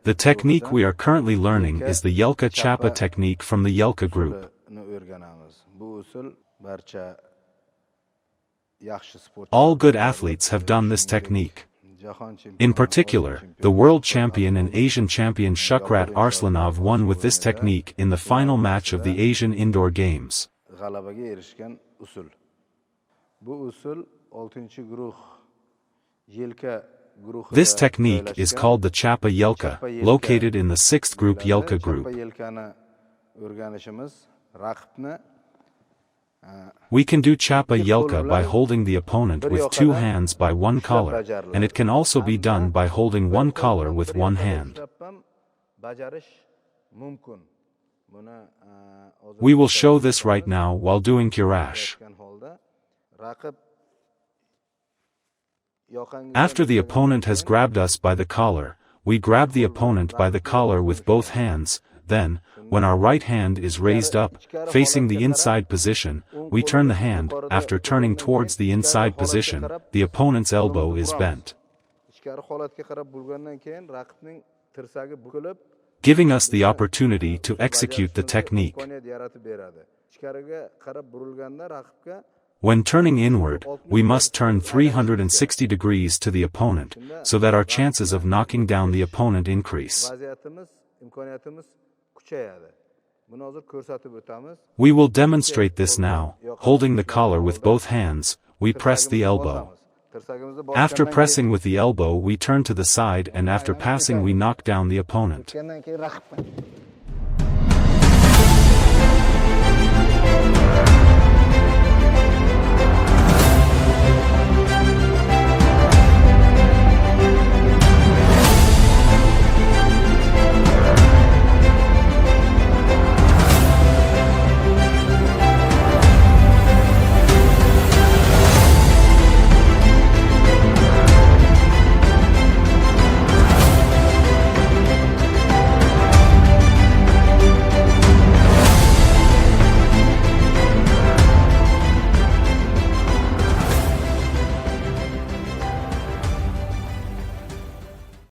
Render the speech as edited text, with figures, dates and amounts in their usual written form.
The technique we are currently learning is the Yelka Chappa technique from the Yelka group. All good athletes have done this technique. In particular, the world champion and Asian champion Shukrat Arslanov won with this technique in the final match of the Asian Indoor Games. This technique is called the Chappa Yelka, located in the 6th group Yelka group. We can do Chappa Yelka by holding the opponent with 2 hands by one collar, and it can also be done by holding one collar with one hand. We will show this right now while doing Kurash. After the opponent has grabbed us by the collar, we grab the opponent by the collar with both hands. Then, when our right hand is raised up, facing the inside position, we turn the hand. After turning towards the inside position, the opponent's elbow is bent, giving us the opportunity to execute the technique. When turning inward, we must turn 360 degrees to the opponent, so that our chances of knocking down the opponent increase. We will demonstrate this now. Holding the collar with both hands, we press the elbow. After pressing with the elbow, we turn to the side, and after passing we knock down the opponent.